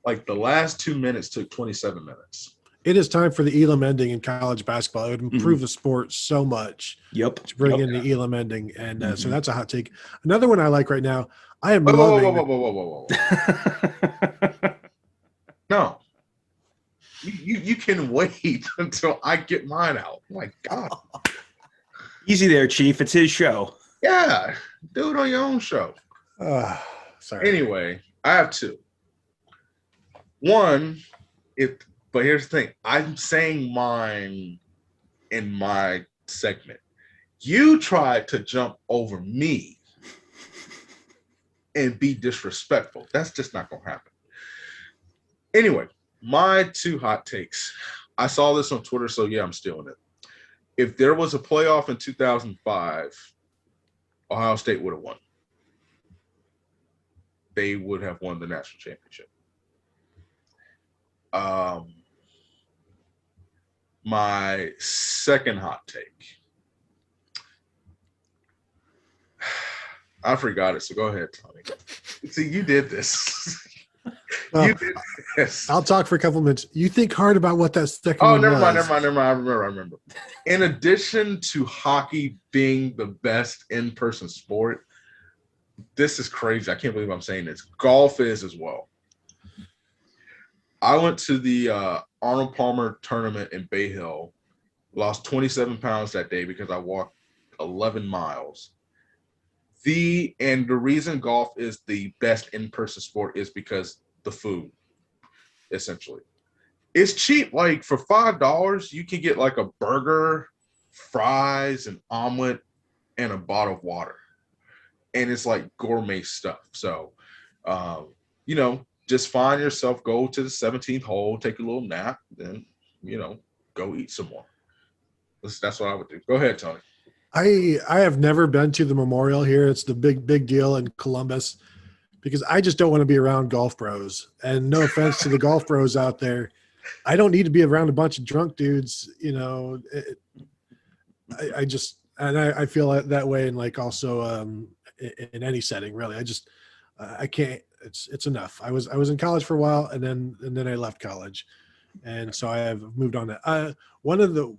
Like, the last 2 minutes took 27 minutes. It is time for the Elam ending in college basketball. It would improve the sport so much. Yep. To bring in the Elam ending. And so that's a hot take. Another one I like right now, I am loving. Whoa. No. You can wait until I get mine out. My God. Easy there, Chief. It's his show. Yeah. Do it on your own show. Sorry. Anyway, I have two. One, but here's the thing. I'm saying mine in my segment. You tried to jump over me and be disrespectful. That's just not going to happen. Anyway, my two hot takes. I saw this on Twitter, so yeah, I'm stealing it. If there was a playoff in 2005, Ohio State would have won. They would have won the national championship. My second hot take. I forgot it, so go ahead, Tony. See, you did this. Well, you did this. I'll talk for a couple minutes. You think hard about what that second one never was. mind. I remember. In addition to hockey being the best in-person sport, this is crazy. I can't believe I'm saying this. Golf is as well. I went to the Arnold Palmer tournament in Bay Hill, lost 27 pounds that day because I walked 11 miles. The reason golf is the best in-person sport is because the food, essentially. It's cheap. Like, for $5, you can get like a burger, fries, an omelet, and a bottle of water. And it's like gourmet stuff. So, just find yourself, go to the 17th hole, take a little nap, then, go eat some more. That's what I would do. Go ahead, Tony. I have never been to the memorial here. It's the big deal in Columbus because I just don't want to be around golf bros. And no offense to the golf bros out there, I don't need to be around a bunch of drunk dudes. I feel that way, and like also in any setting, really. I can't. It's enough. I was in college for a while, and then I left college, and so I have moved on. One of the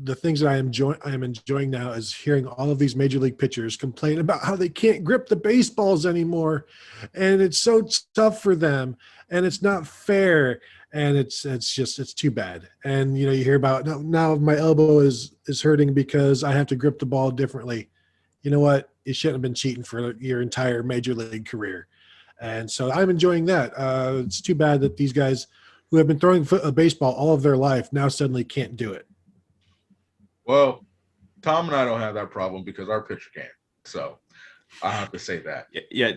the things that I am enjoying now is hearing all of these major league pitchers complain about how they can't grip the baseballs anymore, and it's so tough for them, and it's not fair, and it's too bad. And you hear about now my elbow is hurting because I have to grip the ball differently. You know what? You shouldn't have been cheating for your entire major league career. And so I'm enjoying that. It's too bad that these guys who have been throwing a baseball all of their life now suddenly can't do it. Well, Tom and I don't have that problem because our pitcher can. So I have to say that. Yeah,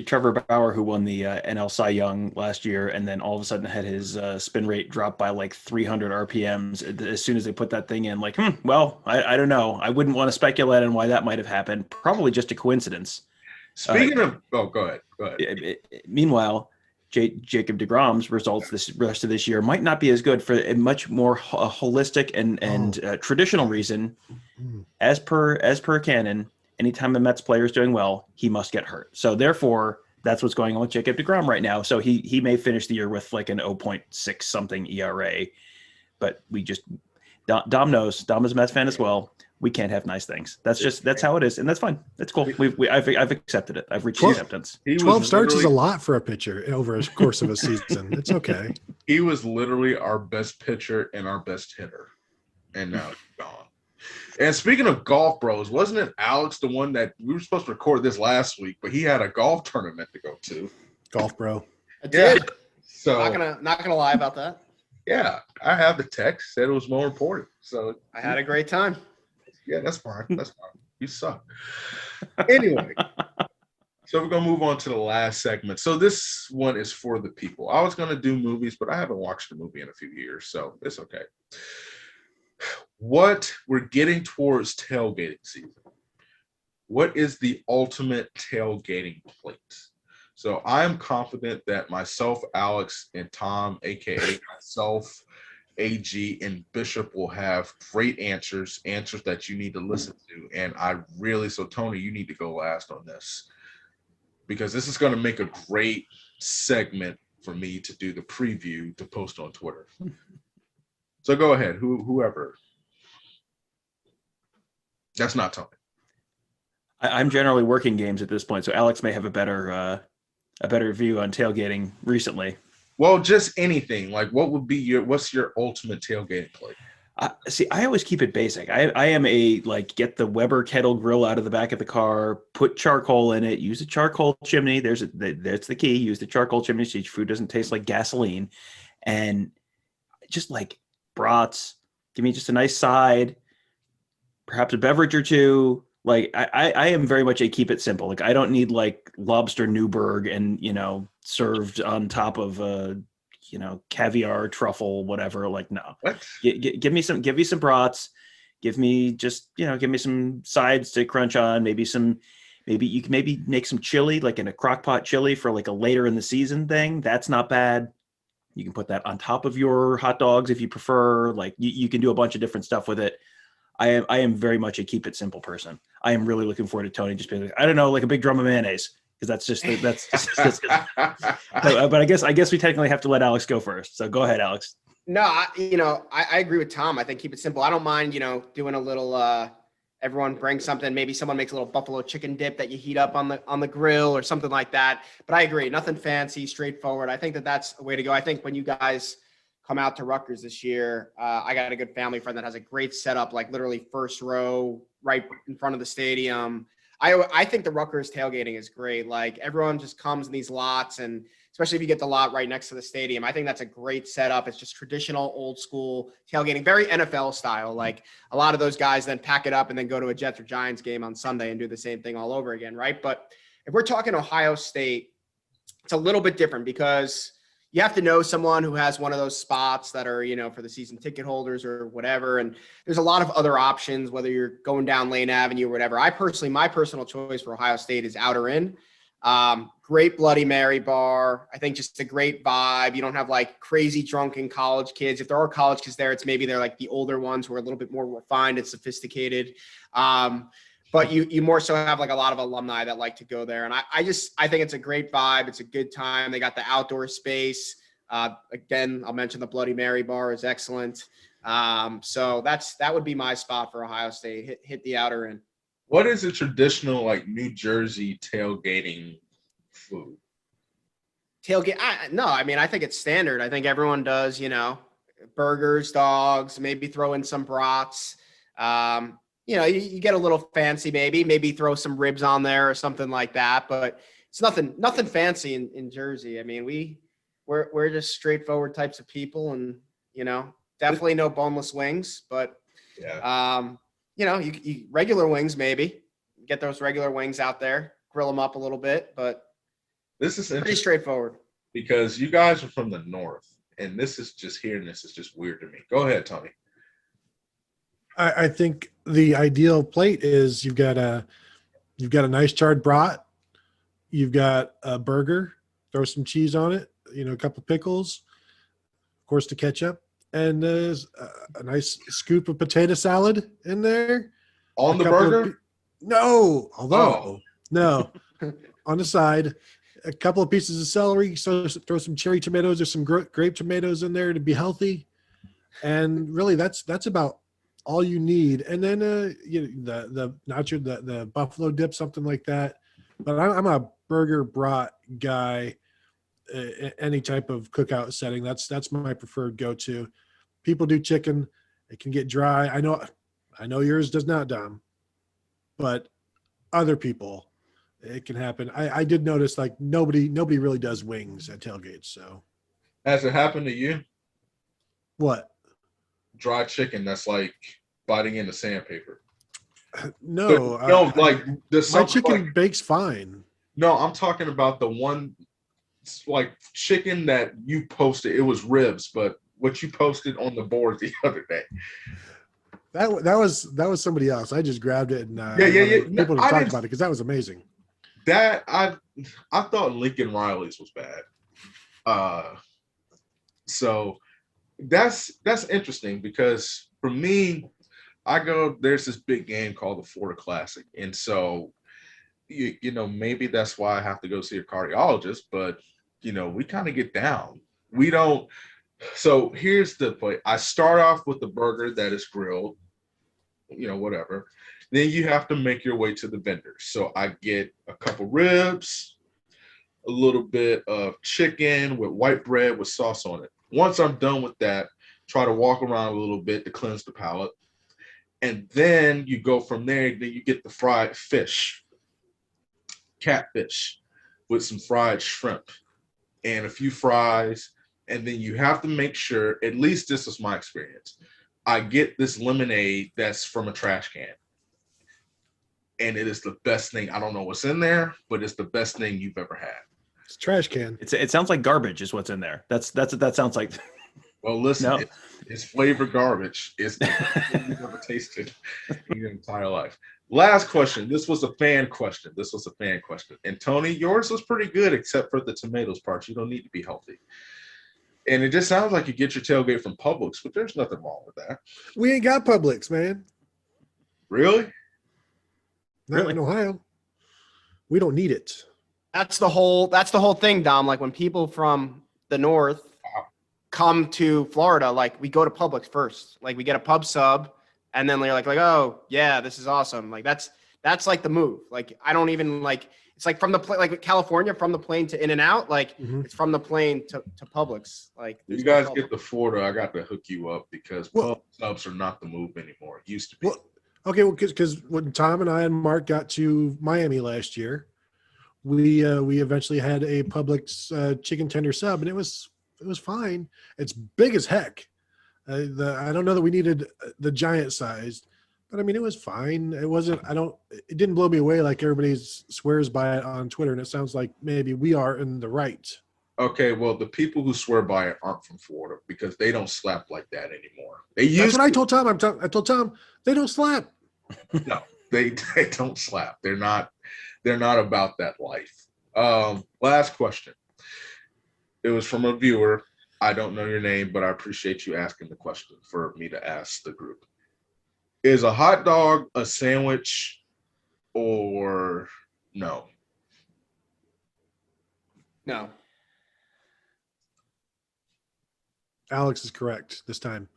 Trevor Bauer, who won the NL Cy Young last year, and then all of a sudden had his spin rate drop by like 300 RPMs as soon as they put that thing in. Like, well, I don't know. I wouldn't want to speculate on why that might have happened. Probably just a coincidence. Speaking of, go ahead. Meanwhile, Jacob deGrom's results this rest of this year might not be as good for a much more holistic and traditional reason. As per canon, anytime the Mets player is doing well, he must get hurt. So therefore, that's what's going on with Jacob deGrom right now. So he may finish the year with like an 0.6 something ERA, but Dom knows. Dom is a Mets fan as well. We can't have nice things. That's how it is, and that's fine. That's cool. I've accepted it. I've reached acceptance. 12 starts is a lot for a pitcher over a course of a season. It's okay. He was literally our best pitcher and our best hitter, and now he's gone. And speaking of golf, bros, wasn't it Alex the one that we were supposed to record this last week, but he had a golf tournament to go to? Golf bro. I did. Yeah. So not gonna lie about that. Yeah, I have the text, said it was more important. So I had a great time. Yeah, that's fine. That's fine. You suck. Anyway, so we're going to move on to the last segment. So this one is for the people. I was going to do movies, but I haven't watched a movie in a few years, so it's okay. We're getting towards tailgating season. What is the ultimate tailgating place? So I'm confident that myself, Alex, and Tom, a.k.a. myself, AG, and Bishop will have great answers that you need to listen to. And so Tony, you need to go last on this because this is going to make a great segment for me to do the preview to post on Twitter. So go ahead, whoever. That's not Tony. I'm generally working games at this point, so Alex may have a better view on tailgating recently. Well, just anything. Like, what's your ultimate tailgating play? See, I always keep it basic. I am get the Weber kettle grill out of the back of the car, put charcoal in it, use a charcoal chimney. That's the key. Use the charcoal chimney so your food doesn't taste like gasoline. And just like brats, give me just a nice side, perhaps a beverage or two. Like I am very much a keep it simple. Like I don't need like lobster Newburgh and served on top of caviar, truffle, whatever. Like no, give me some brats. Give me some sides to crunch on. Maybe you can make some chili, like in a crock pot chili for like a later in the season thing. That's not bad. You can put that on top of your hot dogs if you prefer. Like you can do a bunch of different stuff with it. I am very much a keep it simple person. I am really looking forward to Tony just being like, I don't know, like a big drum of mayonnaise, because that's just but I guess we technically have to let Alex go first. So go ahead, Alex. No, I agree with Tom. I think keep it simple. I don't mind, doing a little. Everyone brings something. Maybe someone makes a little buffalo chicken dip that you heat up on the grill or something like that. But I agree, nothing fancy, straightforward. I think that's the way to go. I think when you guys come out to Rutgers this year, I got a good family friend that has a great setup, like literally first row right in front of the stadium. I think the Rutgers tailgating is great. Like everyone just comes in these lots, and especially if you get the lot right next to the stadium, I think that's a great setup. It's just traditional old school tailgating, very NFL style. Like a lot of those guys then pack it up and then go to a Jets or Giants game on Sunday and do the same thing all over again, right? But if we're talking Ohio State, it's a little bit different because you have to know someone who has one of those spots that are, for the season ticket holders or whatever. And there's a lot of other options, whether you're going down Lane Avenue or whatever. My personal choice for Ohio State is Outer Inn. Great Bloody Mary bar. I think just a great vibe. You don't have like crazy drunken college kids. If there are college kids there, maybe they're like the older ones who are a little bit more refined and sophisticated. But you more so have like a lot of alumni that like to go there. And I think it's a great vibe. It's a good time. They got the outdoor space. Again, I'll mention the Bloody Mary bar is excellent. So that would be my spot for Ohio State. Hit the outer end. What is a traditional like New Jersey tailgating food? Tailgate? No, I mean I think it's standard. I think everyone does. Burgers, dogs, maybe throw in some brats. You get a little fancy, maybe throw some ribs on there or something like that. But it's nothing fancy in Jersey. I mean, we're just straightforward types of people, and definitely no boneless wings. But Yeah. you regular wings, maybe get those regular wings out there, grill them up a little bit, but This is pretty straightforward. because you guys are from the north, and this is just weird to me. Go ahead, Tony. I think the ideal plate is you've got a nice charred brat, you've got a burger, throw some cheese on it, a couple pickles, of course the ketchup, and there's a nice scoop of potato salad in there. On the burger? No, Oh. no, on the side, a couple of pieces of celery. So throw some cherry tomatoes or some grape tomatoes in there to be healthy, and really that's about all you need. And then the nacho, the buffalo dip, something like that. But I'm a burger brat guy. Any type of cookout setting, that's my preferred go-to. People do chicken; it can get dry. I know yours does not, Dom, but other people, it can happen. I did notice like nobody really does wings at tailgates. So Has it happened to you? what? Dry chicken that's like biting into sandpaper. No, like my chicken bakes fine. No, I'm talking about the one like chicken that you posted. It was ribs, but what you posted on the board the other day. That was somebody else. I just grabbed it and Yeah. people to talk about it because that was amazing. That I thought Lincoln Riley's was bad. So that's interesting because for me, there's this big game called the Florida Classic, and so maybe that's why I have to go see a cardiologist, but we kind of get down. We don't. So here's the point. I start off with the burger that is grilled, whatever. Then you have to make your way to the vendors. So I get a couple ribs, a little bit of chicken with white bread with sauce on it. Once I'm done with that, try to walk around a little bit to cleanse the palate. And then you go from there. Then you get the fried fish, catfish with some fried shrimp and a few fries. And then you have to make sure, at least this is my experience, I get this lemonade that's from a trash can. And it is the best thing. I don't know what's in there, but it's the best thing you've ever had. It's a trash can. It sounds like garbage is what's in there. That's what that sounds like. Well, listen, No. it's flavored garbage. It's the best thing you've ever tasted in your entire life. Last question. This was a fan question. And Tony, yours was pretty good, except for the tomatoes part. You don't need to be healthy. And it just sounds like you get your tailgate from Publix, but there's nothing wrong with that. We ain't got Publix, man. Really? Not in Ohio. We don't need it. That's the whole thing, Dom. Like when people from the north come to Florida, like we go to Publix first. Like we get a pub sub, and then they're like, oh yeah, this is awesome. Like that's like the move. Like I don't even like. It's like from the plane, like California, from the plane to In-N-Out. Like it's from the plane to Publix. Like you guys get the Florida, I got to hook you up because pub subs are not the move anymore. It used to be. Well, because when Tom and I and Mark got to Miami last year, we eventually had a Publix chicken tender sub, and it was fine. It's big as heck. I don't know that we needed the giant size, but I mean it was fine. It wasn't. It didn't blow me away like everybody swears by it on Twitter, and it sounds like maybe we are in the right. Okay, well the people who swear by it aren't from Florida because they don't slap like that anymore. That's what I told Tom. I told Tom they don't slap. No, they don't slap. They're not about that life. Last question. It was from a viewer. I don't know your name, but I appreciate you asking the question for me to ask the group. Is a hot dog a sandwich or no? No. Alex is correct this time.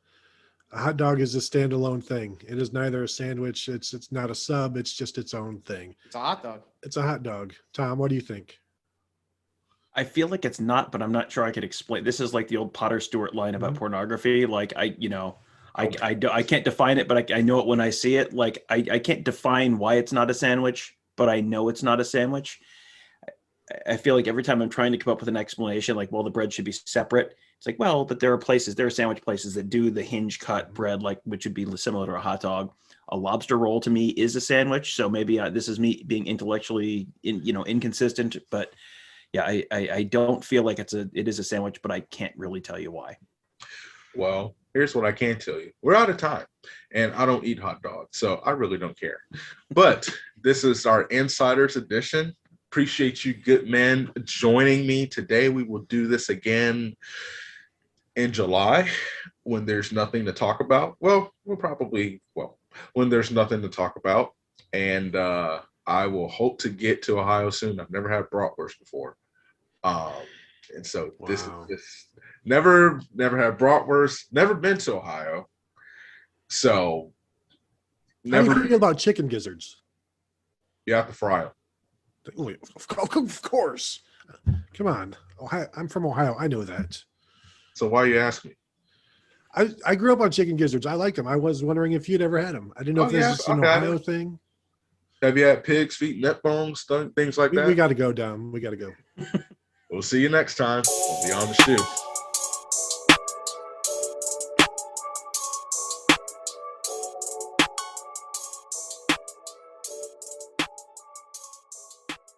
A hot dog is a standalone thing. It is neither a sandwich. It's not a sub. It's just its own thing. It's a hot dog. It's a hot dog. Tom, what do you think? I feel like it's not, but I'm not sure I could explain. This is like the old Potter Stewart line about pornography. Like I can't define it, but I know it when I see it. Like I can't define why it's not a sandwich, but I know it's not a sandwich. I feel like every time I'm trying to come up with an explanation, like, well, the bread should be separate. It's like, well, but there are sandwich places that do the hinge cut bread, like, which would be similar to a hot dog. A lobster roll to me is a sandwich. So maybe this is me being intellectually inconsistent, but yeah, I don't feel like it is a sandwich, but I can't really tell you why. Well, here's what I can tell you. We're out of time, and I don't eat hot dogs, so I really don't care. But this is our Insiders edition. Appreciate you, good men, joining me today. We will do this again in July when there's nothing to talk about. Well, when there's nothing to talk about. And I will hope to get to Ohio soon. I've never had bratwurst before. And so this is never had bratwurst, never been to Ohio. So How do you feel about chicken gizzards? You have to fry them. Of course. Come on. Ohio. I'm from Ohio. I know that. So why you ask me? I grew up on chicken gizzards. I like them. I was wondering if you'd ever had them. I didn't know if this is an Ohio thing. Have you had pig's feet, neck bones, things like that? We got to go, Dom. We got to go. We'll see you next time on Beyond the Shoe.